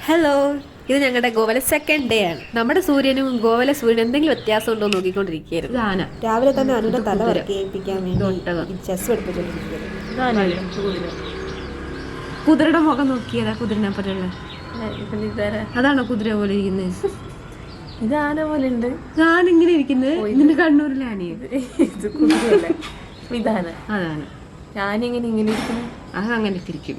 Hello, ഇത് ഞങ്ങളുടെ ഗോവല second day ആണ്. നമ്മുടെ സൂര്യനും ഗോവല സൂര്യനും എന്തെങ്കിലും വ്യത്യാസം ഉണ്ടോ നോക്കിക്കൊണ്ടിരിക്കുകയായിരുന്നു. ആന രാവിലെ തന്നെ അനുവിന്റെ തല വറക്കേൽപ്പിക്കാൻ വേണ്ടി ചെസ് പഠിപ്പിച്ചോണ്ടിരിക്കുകയായിരുന്നു. കുതിരയുടെ മുഖം നോക്കിയതാ, കുതിരനെ പറ്റുള്ള അതാണോ കുതിര പോലെ ഇരിക്കുന്നത്? ഇത് ആന പോലെ ഉണ്ട്. ഞാനിങ്ങനെ ഇരിക്കുന്നത് ഇതിന്റെ കണ്ണൂരിലെ ആനയത്. ഇത് കുതിരയല്ല, ഇതാണ്. അതാണ് ഞാനിങ്ങനെ ഇങ്ങനെ ഇരിക്കുന്നു. അത് അങ്ങനെ ഇരിക്കും.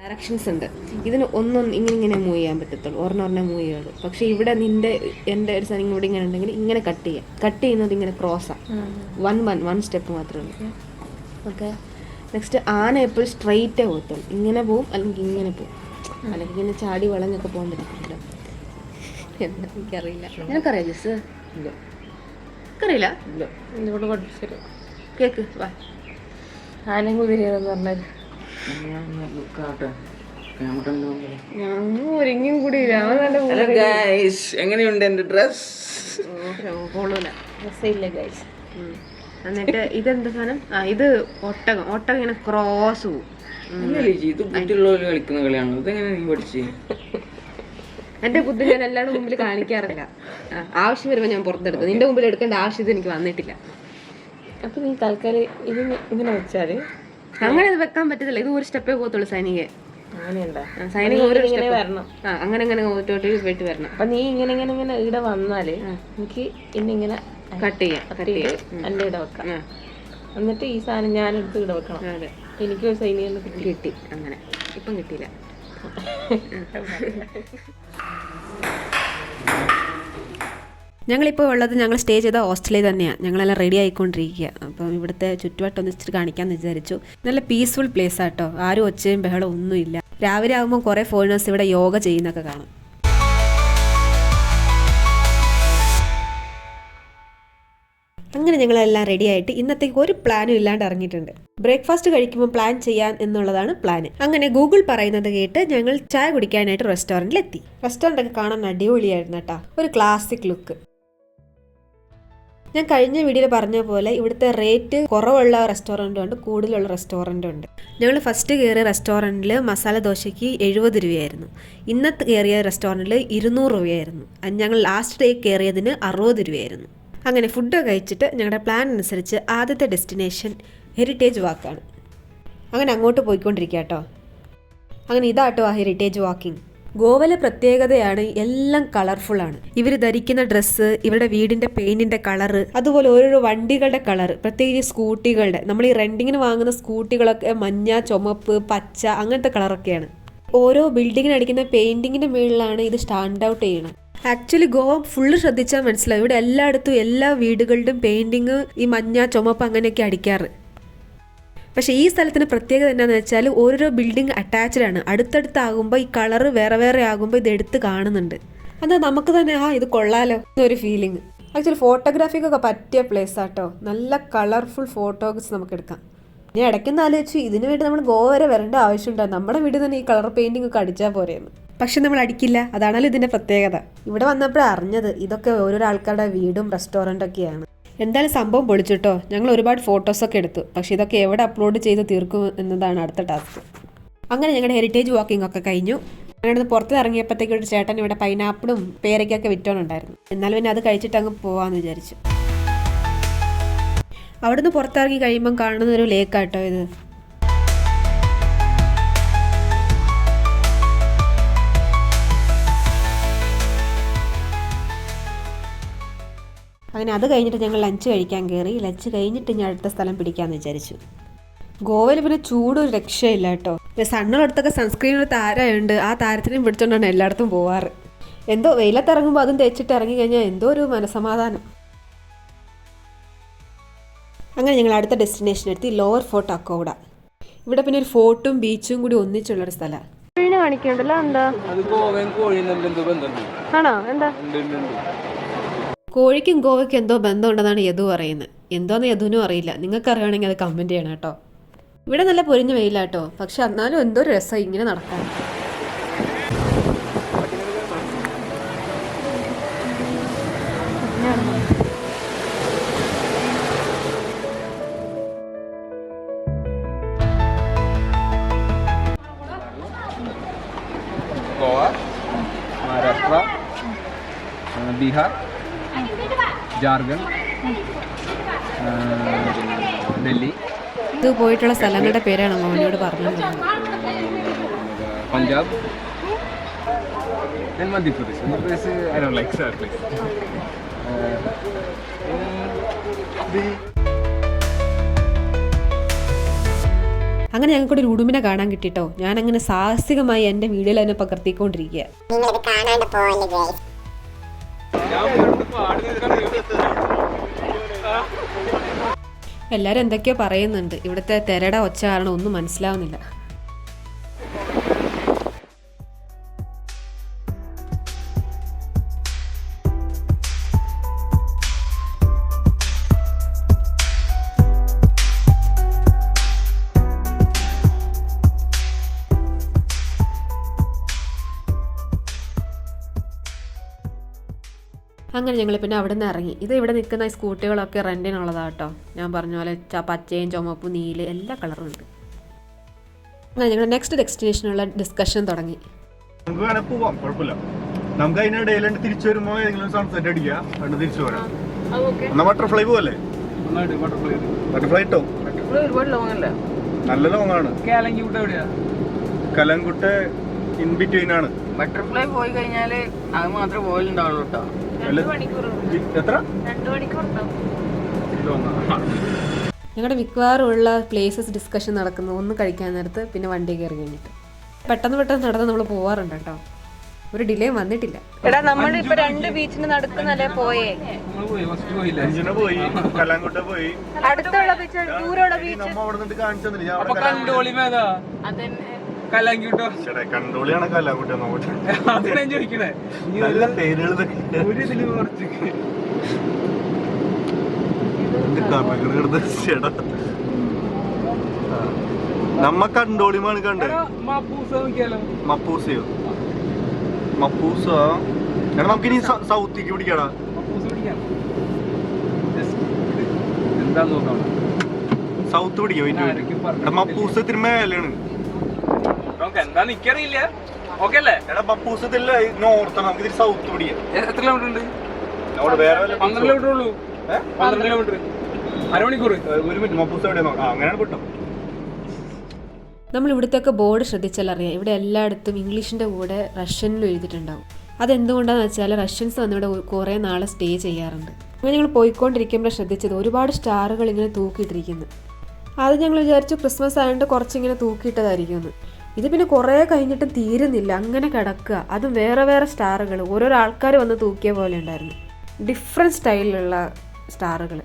ഡയറക്ഷൻസ് ഉണ്ട്. ഇതിന് ഇങ്ങനെ മൂവ് ചെയ്യാൻ പറ്റത്തുള്ളൂ, ഒരെണ്ണം മൂവ് ചെയ്യുള്ളൂ. പക്ഷെ ഇവിടെ എൻ്റെ ഒരു സാധനം ഇവിടെ ഇങ്ങനെ ഉണ്ടെങ്കിൽ ഇങ്ങനെ കട്ട് ചെയ്യുന്നത് ഇങ്ങനെ ക്രോസാണ്. വൺ സ്റ്റെപ്പ് മാത്രമേ ഉള്ളൂ. ഓക്കെ, നെക്സ്റ്റ് ആന എപ്പോഴും സ്ട്രെയിറ്റേ പോകത്തുള്ളൂ. ഇങ്ങനെ പോവും, അല്ലെങ്കിൽ ഇങ്ങനെ പോവും, അല്ലെങ്കിൽ ഇങ്ങനെ ചാടി വളഞ്ഞൊക്കെ പോകാൻ പറ്റത്തില്ല. എനിക്കറിയില്ല. നിനക്കറിയാം ജസ്? എനിക്കറിയില്ല. കേക്ക് വാ. ആനയും കുതിരയെന്ന് പറഞ്ഞാൽ എങ്ങനെയുണ്ട് എന്റെ ഡ്രസ്? എന്നിട്ട് ഇതെന്താ സാധനം? ഇത് ഒട്ടകം ഇങ്ങനെ ക്രോസ് പോവും. ഇത് ബുദ്ധിയുള്ളവര് കളിക്കുന്ന കളിയാണ്. ഇതെങ്ങനെ നീ പഠിച്ച്? എന്റെ ബുദ്ധി ഞാൻ എല്ലാവരുടെ മുമ്പിൽ കാണിക്കാറില്ല. ആവശ്യം വരുമ്പോൾ ഞാൻ പുറത്തെടുക്കും. നിന്റെ മുമ്പിൽ എടുക്കേണ്ട ആവശ്യം ഇത് എനിക്ക് വന്നിട്ടില്ല. അപ്പൊ നീ തൽക്കാലം ഇത് ഇങ്ങനെ വെച്ചാല് അങ്ങനെ ഇത് വെക്കാൻ പറ്റത്തില്ല. ഇത് ഒരു സ്റ്റെപ്പേ പോകത്തുള്ളൂ സൈനിക. സൈനിക വരണം. അങ്ങനെ പോയിട്ട് വരണം. അപ്പൊ നീ ഇങ്ങനെ ഇവിടെ വന്നാല് എനിക്ക് ഇന്നിങ്ങനെ കട്ട് ചെയ്യാം. എന്റെ ഇവിടെ വെക്കാം. എന്നിട്ട് ഈ സാധനം ഞാനെടുത്ത് ഇവിടെ വെക്കണം. എനിക്ക് സൈനിക കിട്ടി. അങ്ങനെ ഇപ്പം കിട്ടിയില്ല. ഞങ്ങളിപ്പോൾ ഉള്ളത് ഞങ്ങൾ സ്റ്റേ ചെയ്ത ഹോസ്റ്റലിൽ തന്നെയാണ്. ഞങ്ങളെല്ലാം റെഡി ആയിക്കൊണ്ടിരിക്കുക. അപ്പം ഇവിടുത്തെ ചുറ്റുവട്ടം ഒന്ന് ഇച്ചിരി കാണിക്കാമെന്ന് വിചാരിച്ചു. നല്ല പീസ്ഫുൾ പ്ലേസ് ആട്ടോ. ആരും ഒച്ചയും ബഹളം ഒന്നുമില്ല. രാവിലെ ആകുമ്പോൾ കുറേ ഫോറിനേഴ്സ് ഇവിടെ യോഗ ചെയ്യുന്നൊക്കെ കാണാം. അങ്ങനെ ഞങ്ങളെല്ലാം റെഡി ആയിട്ട് ഇന്നത്തേക്ക് ഒരു പ്ലാനും ഇല്ലാണ്ട് ഇറങ്ങിയിട്ടുണ്ട്. ബ്രേക്ക്ഫാസ്റ്റ് കഴിക്കുമ്പോൾ പ്ലാൻ ചെയ്യാൻ എന്നുള്ളതാണ് പ്ലാൻ. അങ്ങനെ ഗൂഗിൾ പറയുന്നത് കേട്ട് ഞങ്ങൾ ചായ കുടിക്കാനായിട്ട് റെസ്റ്റോറൻറ്റിലെത്തി. റെസ്റ്റോറൻ്റ് ഒക്കെ കാണാൻ അടിപൊളിയായിരുന്നു കേട്ടോ. ഒരു ക്ലാസിക് ലുക്ക്. ഞാൻ കഴിഞ്ഞ വീഡിയോയിൽ പറഞ്ഞ പോലെ ഇവിടുത്തെ റേറ്റ് കുറവുള്ള റെസ്റ്റോറൻറ്റും ഉണ്ട്, കൂടുതലുള്ള റെസ്റ്റോറൻറ്റും ഉണ്ട്. ഞങ്ങൾ ഫസ്റ്റ് കയറിയ റെസ്റ്റോറൻറ്റിൽ മസാല ദോശയ്ക്ക് 70 രൂപയായിരുന്നു. ഇന്നത്തെ കയറിയ റെസ്റ്റോറൻറ്റിൽ 200 രൂപയായിരുന്നു. ഞങ്ങൾ ലാസ്റ്റ് ഡേ കയറിയതിന് 60 രൂപയായിരുന്നു. അങ്ങനെ ഫുഡ് കഴിച്ചിട്ട് ഞങ്ങളുടെ പ്ലാൻ അനുസരിച്ച് ആദ്യത്തെ ഡെസ്റ്റിനേഷൻ ഹെറിറ്റേജ് വാക്കാണ്. അങ്ങനെ അങ്ങോട്ട് പോയിക്കൊണ്ടിരിക്കുക കേട്ടോ. അങ്ങനെ ഇതാട്ടോ ആ ഹെറിറ്റേജ് വാക്കിംഗ്. ഗോവയിലെ പ്രത്യേകതയാണ് എല്ലാം കളർഫുള്ളാണ്. ഇവർ ധരിക്കുന്ന ഡ്രസ്സ്, ഇവരുടെ വീടിൻ്റെ പെയിൻറ്റിൻ്റെ കളറ്, അതുപോലെ ഓരോരോ വണ്ടികളുടെ കളറ്, പ്രത്യേകിച്ച് സ്കൂട്ടികളുടെ. നമ്മൾ ഈ റെൻറ്റിങ്ങിന് വാങ്ങുന്ന സ്കൂട്ടികളൊക്കെ മഞ്ഞ, ചുമപ്പ്, പച്ച അങ്ങനത്തെ കളറൊക്കെയാണ്. ഓരോ ബിൽഡിങ്ങിന് അടിക്കുന്ന പെയിൻറ്റിങ്ങിൻ്റെ മുകളിലാണ് ഇത് സ്റ്റാൻഡ് ഔട്ട് ചെയ്യണം. ആക്ച്വലി ഗോവ ഫുള്ള് ശ്രദ്ധിച്ചാൽ മനസ്സിലാവും. ഇവിടെ എല്ലായിടത്തും എല്ലാ വീടുകളുടെയും പെയിൻറ്റിങ് ഈ മഞ്ഞ, ചുമപ്പ് അങ്ങനെയൊക്കെ അടിക്കാറ്. പക്ഷേ ഈ സ്ഥലത്തിന് പ്രത്യേകത എന്താണെന്ന് വെച്ചാൽ ഓരോ ബിൽഡിംഗ് അറ്റാച്ച്ഡ് ആണ്. അടുത്തടുത്താകുമ്പോൾ ഈ കളറ് വേറെ വേറെ ആകുമ്പോൾ ഇത് എടുത്ത് കാണുന്നുണ്ട്. അതാ നമുക്ക് തന്നെ ഇത് കൊള്ളാലോ എന്നൊരു ഫീലിംഗ്. ആക്ച്വലി ഫോട്ടോഗ്രാഫിക്കൊക്കെ പറ്റിയ പ്ലേസ് ആട്ടോ. നല്ല കളർഫുൾ ഫോട്ടോസ് നമുക്ക് എടുക്കാം. ഞാൻ ഇടയ്ക്കൊന്ന് ആലോചിച്ചു ഇതിനു വേണ്ടി നമ്മൾ ഗോവ വരെ വരേണ്ട ആവശ്യമുണ്ടോ? നമ്മുടെ വീട്ടിൽ തന്നെ ഈ കളർ പെയിൻറ്റിംഗ് ഒക്കെ അടിച്ചാൽ പോരെയെന്ന്. പക്ഷെ നമ്മൾ അടിക്കില്ല. അതാണല്ലോ ഇതിൻ്റെ പ്രത്യേകത. ഇവിടെ വന്നപ്പോഴാണ് അറിഞ്ഞത് ഇതൊക്കെ ഓരോരോ ആൾക്കാരുടെ വീടും റെസ്റ്റോറൻറ്റൊക്കെയാണ്. എന്തായാലും സംഭവം പൊളിച്ചിട്ടോ. ഞങ്ങൾ ഒരുപാട് ഫോട്ടോസൊക്കെ എടുത്തു. പക്ഷെ ഇതൊക്കെ എവിടെ അപ്ലോഡ് ചെയ്ത് തീർക്കും എന്നതാണ് അടുത്ത ടാസ്ക്. അങ്ങനെ ഞങ്ങളുടെ ഹെറിറ്റേജ് വാക്കിംഗ് ഒക്കെ കഴിഞ്ഞു. അങ്ങനെ പുറത്ത് ഇറങ്ങിയപ്പോഴത്തേക്ക് ഒരു ചേട്ടൻ ഇവിടെ പൈനാപ്പിളും പേരയ്ക്കൊക്കെ വിറ്റോണുണ്ടായിരുന്നു. എന്നാലും പിന്നെ അത് കഴിച്ചിട്ട് അങ്ങ് പോവാമെന്ന് വിചാരിച്ചു. അവിടുന്ന് പുറത്തിറങ്ങി കഴിയുമ്പം കാണുന്ന ഒരു ലേക്കാട്ടോ ഇത്. അങ്ങനെ അത് കഴിഞ്ഞിട്ട് ഞങ്ങൾ ലഞ്ച് കഴിക്കാൻ കയറി. ലഞ്ച് കഴിഞ്ഞിട്ട് ഞാൻ അടുത്ത സ്ഥലം പിടിക്കാമെന്ന് വിചാരിച്ചു. ഗോവയിൽ പിന്നെ ചൂട് ഒരു രക്ഷയില്ല കേട്ടോ. സണ്ണുള്ളടത്തൊക്കെ സൺസ്ക്രീൻ ഒരു താരമുണ്ട്. ആ താരത്തിനെയും പിടിച്ചോണ്ടാണ് എല്ലായിടത്തും പോവാറ്. എന്തോ വെയിലത്തിറങ്ങുമ്പോൾ അതും തേച്ചിട്ട് ഇറങ്ങി കഴിഞ്ഞാൽ എന്തോ ഒരു മനസമാധാനം. അങ്ങനെ ഞങ്ങൾ അടുത്ത ഡെസ്റ്റിനേഷൻ എത്തി, ലോവർ ഫോർട്ട് അക്കോഡ. ഇവിടെ പിന്നെ ഒരു ഫോർട്ടും ബീച്ചും കൂടി ഒന്നിച്ചുള്ളൊരു സ്ഥലമാണ്. കാണിക്കണ്ടല്ലോ. എന്താ ആണോ? എന്താ കോഴിക്കും ഗോവയ്ക്കും എന്തോ ബന്ധമുണ്ടെന്നാണ് യദു പറയുന്നത്. എന്തോന്ന് യദുവിനും അറിയില്ല. നിങ്ങൾക്ക് അറിയുകയാണെങ്കിൽ അത് കമൻറ്റ് ചെയ്യണം കേട്ടോ. ഇവിടെ നല്ല പൊരിഞ്ഞ വെയിലാട്ടോ. പക്ഷെ എന്നാലും എന്തോ രസം ഇങ്ങനെ നടക്കാൻ. गोवा, महाराष्ट्र, बिहार, झारखंड, दिल्ली, ഇത് പോയിട്ടുള്ള സ്ഥലങ്ങളുടെ പേരാണ് മോനോട് പറഞ്ഞത്. Punjab, then Madhya Pradesh. Madhya Pradesh, I don't like that place. അങ്ങനെ ഞങ്ങൾക്കൊരു ഉടുമ്പിനെ കാണാൻ കിട്ടിട്ടോ. ഞാൻ അങ്ങനെ സാഹസികമായി എൻ്റെ വീഡിയോയിൽ തന്നെ പകർത്തിക്കൊണ്ടിരിക്കുക. എല്ലാവരും എന്തൊക്കെയോ പറയുന്നുണ്ട്. ഇവിടുത്തെ തിരയുടെ ഒച്ച കാരണം ഒന്നും മനസ്സിലാവുന്നില്ല. അങ്ങനെ ഞങ്ങൾ പിന്നെ അവിടെ നിന്ന് ഇറങ്ങി. ഇത് ഇവിടെ നിൽക്കുന്ന ഈ സ്കൂട്ടികളൊക്കെ റെൻറ്റിനുള്ളതാണ് കേട്ടോ. ഞാൻ പറഞ്ഞ പോലെ പച്ചയും ചുമപ്പ് നീല് എല്ലാ കളറും ഉണ്ട്. അങ്ങനെ ഞങ്ങൾ നെക്സ്റ്റ് ഡെസ്റ്റിനേഷനുള്ള ഡിസ്കഷൻ തുടങ്ങി. നമുക്ക് വേണേൽ പോവാം, കുഴപ്പമില്ല. നമുക്ക് അതിനിടയിൽ തിരിച്ചു വരുമ്പോ ഏതെങ്കിലും സൺസെറ്റ് അടിക്കാം, എന്നിട്ട് തിരിച്ചു പോരാം. എന്നാ ബട്ടർഫ്ലൈ പോവല്ലേ? ബട്ടർഫ്ലൈ ഇട്ടോ, നല്ല ലോങ്ങാണ്. കലങ്കുട്ട് ഇൻ ബിറ്റ്വീൻ ആണ്. ബട്ടർഫ്ലൈ പോയി കഴിഞ്ഞാല് അത് മാത്രമേ പോയിലുണ്ടാവുള്ളൂ കേട്ടോ. എത്ര? ഞങ്ങളുടെ മിക്കവാറും ഉള്ള പ്ലേസസ് ഡിസ്കഷൻ നടക്കുന്നു. ഒന്ന് കഴിക്കാൻ നേരത്ത്, പിന്നെ വണ്ടി കയറി കഴിഞ്ഞിട്ട് പെട്ടെന്ന് നടന്ന് നമ്മൾ പോവാറുണ്ട് കേട്ടോ. ഒരു ഡിലേ വന്നിട്ടില്ല. എടാ നമ്മളിപ്പോ 2 ബീച്ചിന് നടക്കുന്നല്ലേ പോയേ. അഞ്ചിന് പോയി, കലങ്കുട്ട പോയി, അടുത്തുള്ള ബീച്ച്, ദൂരമുള്ള ബീച്ച് നമ്മ അവിടെ നിന്ന് കാണിച്ചു തന്നില്ല. കണ്ടോളിയാണ് കലാങ്കുട്ട. നോക്കട്ടെ, നല്ല പേരുകൾ നമ്മ കണ്ടോളിമാണ് കണ്ടത്. മപ്പൂസയോ മപ്പൂസ. എടാ നമുക്കിനി സൗത്തേക്ക് പിടിക്കടാ. സൗത്ത് പിടിക്കാം. എടാ മപ്പൂസ ഇത്തിരി മേലാണ്. എന്താ നിക്കറിയില്ല. ഓക്കെ അല്ലേ? എടാ മപ്പൂസത്തില്ല നോർത്താണ്. നമുക്ക് ഇതിരി സൗത്ത് പിടിക്കാം. എത്ര കിലോമീറ്റർ ഉണ്ട്? വേറെ 12 കിലോമീറ്റർ ഉള്ളൂ. 12 കിലോമീറ്റർ, അരമണിക്കൂർ. ഒരു മിനിറ്റ്, മപ്പൂസ എവിടെ നോക്കാം. അങ്ങനെയാണ് കിട്ടും. നമ്മൾ ഇവിടുത്തെയൊക്കെ ബോർഡ് ശ്രദ്ധിച്ചാൽ അറിയാം, ഇവിടെ എല്ലായിടത്തും ഇംഗ്ലീഷിൻ്റെ കൂടെ റഷ്യനിലും എഴുതിയിട്ടുണ്ടാവും. അതെന്തുകൊണ്ടാണെന്ന് വെച്ചാൽ റഷ്യൻസ് വന്നിവിടെ കുറേ നാൾ സ്റ്റേ ചെയ്യാറുണ്ട്. അങ്ങനെ ഞങ്ങൾ പോയിക്കൊണ്ടിരിക്കുമ്പോൾ ശ്രദ്ധിച്ചത് ഒരുപാട് സ്റ്റാറുകൾ ഇങ്ങനെ തൂക്കിയിട്ടിരിക്കുന്നു. അത് ഞങ്ങൾ വിചാരിച്ചു ക്രിസ്മസ് ആയതുകൊണ്ട് കുറച്ചിങ്ങനെ തൂക്കിയിട്ടതായിരിക്കുമെന്ന്. ഇത് പിന്നെ കുറേ കഴിഞ്ഞിട്ടും തീരുന്നില്ല, അങ്ങനെ കിടക്കുക. അതും വേറെ വേറെ സ്റ്റാറുകൾ, ഓരോരോ ആൾക്കാർ വന്ന് തൂക്കിയ പോലെ ഉണ്ടായിരുന്നു. ഡിഫറെൻറ്റ് സ്റ്റൈലിലുള്ള സ്റ്റാറുകൾ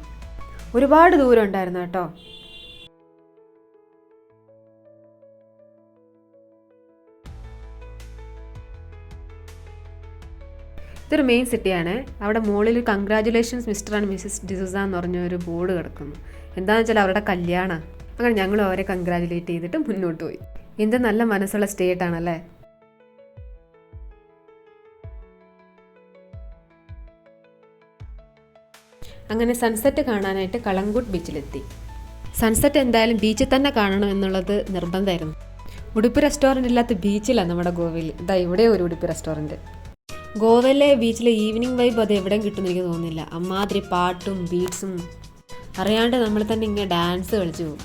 ഒരുപാട് ദൂരം ഉണ്ടായിരുന്നു കേട്ടോ. ഇതൊരു മെയിൻ സിറ്റിയാണ്. അവിടെ മുകളിൽ congratulations mister and Mrs D'Souza എന്ന് പറഞ്ഞൊരു ബോർഡ് കിടക്കുന്നു. എന്താണെന്ന് വെച്ചാൽ അവരുടെ കല്യാണം. അങ്ങനെ ഞങ്ങൾ അവരെ കൺഗ്രാജുലേറ്റ് ചെയ്തിട്ട് മുന്നോട്ട് പോയി. എന്ത് നല്ല മനസ്സുള്ള സ്റ്റേറ്റ് ആണല്ലേ. അങ്ങനെ സൺസെറ്റ് കാണാനായിട്ട് കളങ്കുട്ട് ബീച്ചിലെത്തി. സൺസെറ്റ് എന്തായാലും ബീച്ചിൽ തന്നെ കാണണം എന്നുള്ളത് നിർബന്ധമായിരുന്നു. ഉടുപ്പ് റെസ്റ്റോറൻറ്റ് ഇല്ലാത്ത ബീച്ചിലാണ് നമ്മുടെ ഗോവയിൽ. ഇതാ ഇവിടെ ഒരു ഉടുപ്പ് റെസ്റ്റോറൻറ്റ്. ഗോവയിലെ ബീച്ചിലെ ഈവനിങ് വൈബ് അത് എവിടെയും കിട്ടുമെന്ന് എനിക്ക് തോന്നുന്നില്ല. അമ്മാതിരി പാട്ടും ബീറ്റ്സും, അറിയാണ്ട് നമ്മൾ തന്നെ ഇങ്ങനെ ഡാൻസ് കളിച്ചു പോകും.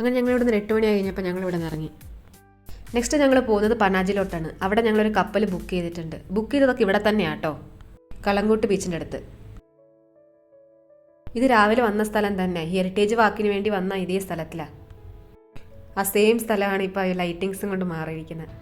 അങ്ങനെ ഞങ്ങൾ ഇവിടെ നിന്ന് 8 മണി കഴിഞ്ഞപ്പോൾ ഞങ്ങൾ ഇവിടെ നിന്ന് ഇറങ്ങി. നെക്സ്റ്റ് ഞങ്ങൾ പോകുന്നത് പനാജിലോട്ടാണ്. അവിടെ ഞങ്ങളൊരു കപ്പൽ ബുക്ക് ചെയ്തിട്ടുണ്ട്. ബുക്ക് ചെയ്തതൊക്കെ ഇവിടെ തന്നെയാണ് കേട്ടോ, കളങ്കൂട്ട് ബീച്ചിൻ്റെ അടുത്ത്. ഇത് രാവിലെ വന്ന സ്ഥലം തന്നെ, ഹെറിറ്റേജ് വാക്കിന് വേണ്ടി വന്ന ഇതേ സ്ഥലത്തിലാണ്. ആ സെയിം സ്ഥലമാണ് ഇപ്പോൾ ലൈറ്റിങ്സും കൊണ്ട് മാറിയിരിക്കുന്നത്.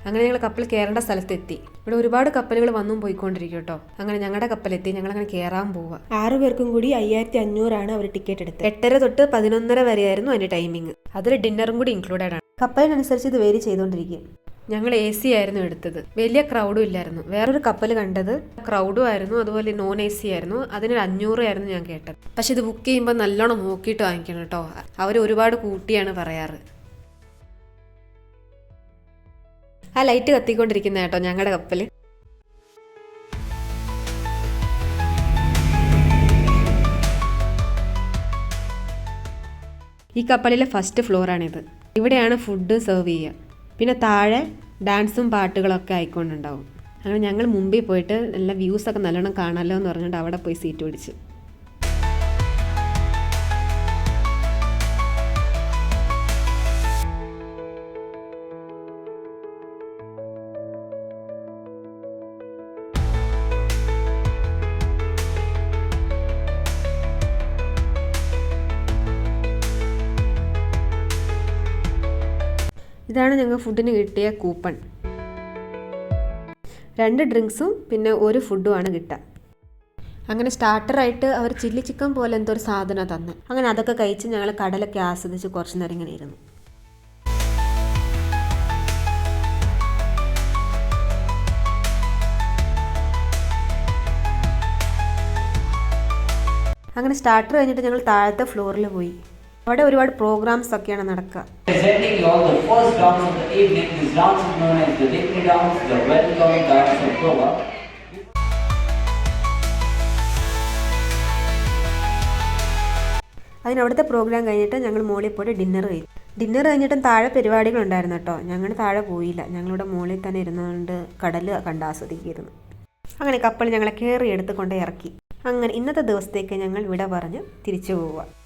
അങ്ങനെ ഞങ്ങൾ കപ്പൽ കയറേണ്ട സ്ഥലത്തെത്തി. ഇവിടെ ഒരുപാട് കപ്പലുകൾ വന്നും പോയിക്കൊണ്ടിരിക്കും കേട്ടോ. അങ്ങനെ ഞങ്ങളുടെ കപ്പലെത്തി, ഞങ്ങളങ്ങനെ കയറാൻ പോവുക. 6 പേർക്കും കൂടി 5500 അവർ ടിക്കറ്റ് എടുത്തത്. 8:30 തൊട്ട് 11:30 വരെയായിരുന്നു അതിന്റെ ടൈമിങ്. അതിൽ ഡിന്നറും കൂടി ഇൻക്ലൂഡഡ് ആണ്. കപ്പലിനനുസരിച്ച് ഇത് വേരി ചെയ്തുകൊണ്ടിരിക്കും. ഞങ്ങൾ AC ആയിരുന്നു എടുത്തത്. വലിയ ക്രൗഡും ഇല്ലായിരുന്നു. വേറൊരു കപ്പൽ കണ്ടത് ക്രൗഡും ആയിരുന്നു, അതുപോലെ നോൺ AC ആയിരുന്നു. അതിനൊരു 500 ആയിരുന്നു ഞാൻ കേട്ടത്. പക്ഷെ ഇത് ബുക്ക് ചെയ്യുമ്പോൾ നല്ലോണം നോക്കിയിട്ട് വാങ്ങിക്കണം കേട്ടോ. അവർ ഒരുപാട് കൂട്ടിയാണ് പറയാറ്. ആ ലൈറ്റ് കത്തിക്കൊണ്ടിരിക്കുന്ന കേട്ടോ ഞങ്ങളുടെ കപ്പൽ. ഈ കപ്പലിലെ ഫസ്റ്റ് ഫ്ലോറാണിത്. ഇവിടെയാണ് ഫുഡ് സെർവ് ചെയ്യുക. പിന്നെ താഴെ ഡാൻസും പാട്ടുകളൊക്കെ ആയിക്കൊണ്ടുണ്ടാവും. അങ്ങനെ ഞങ്ങൾ മുമ്പിൽ പോയിട്ട് നല്ല വ്യൂസൊക്കെ നല്ലോണം കാണാമല്ലോ എന്ന് പറഞ്ഞിട്ട് അവിടെ പോയി സീറ്റ് പിടിച്ചു. ഇതാണ് ഞങ്ങൾ ഫുഡിന് കിട്ടിയ കൂപ്പൺ. 2 ഡ്രിങ്ക്സും പിന്നെ 1 ഫുഡുമാണ് കിട്ടുക. അങ്ങനെ സ്റ്റാർട്ടറായിട്ട് അവർ ചില്ലി ചിക്കൻ പോലെ എന്തോ ഒരു സാധനം തന്നെ. അങ്ങനെ അതൊക്കെ കഴിച്ച് ഞങ്ങൾ കടലൊക്കെ ആസ്വദിച്ച് കുറച്ച് നേരം ഇങ്ങനെ ഇരുന്നു. അങ്ങനെ സ്റ്റാർട്ടർ കഴിഞ്ഞിട്ട് ഞങ്ങൾ താഴത്തെ ഫ്ലോറിൽ പോയി. അവിടെ ഒരുപാട് പ്രോഗ്രാംസ് ഒക്കെയാണ് നടക്കുക. Presenting you all the first dance of the evening. This dance is known as the Dipni dance, the welcome dance of Goa. അതിനവിടുത്തെ പ്രോഗ്രാം കഴിഞ്ഞിട്ട് ഞങ്ങൾ മുകളിൽ പോയിട്ട് ഡിന്നർ കഴിച്ചു. ഡിന്നർ കഴിഞ്ഞിട്ടും താഴെ പരിപാടികളുണ്ടായിരുന്നു കേട്ടോ. ഞങ്ങൾ താഴെ പോയില്ല. ഞങ്ങളിവിടെ മുകളിൽ തന്നെ ഇരുന്നുകൊണ്ട് കടൽ കണ്ട് ആസ്വദിക്കുകയായിരുന്നു. അങ്ങനെ കപ്പൽ ഞങ്ങളെ കയറി എടുത്ത് കൊണ്ട് ഇറക്കി. അങ്ങനെ ഇന്നത്തെ ദിവസത്തേക്ക് ഞങ്ങൾ വിട പറഞ്ഞ് തിരിച്ചു പോവുക.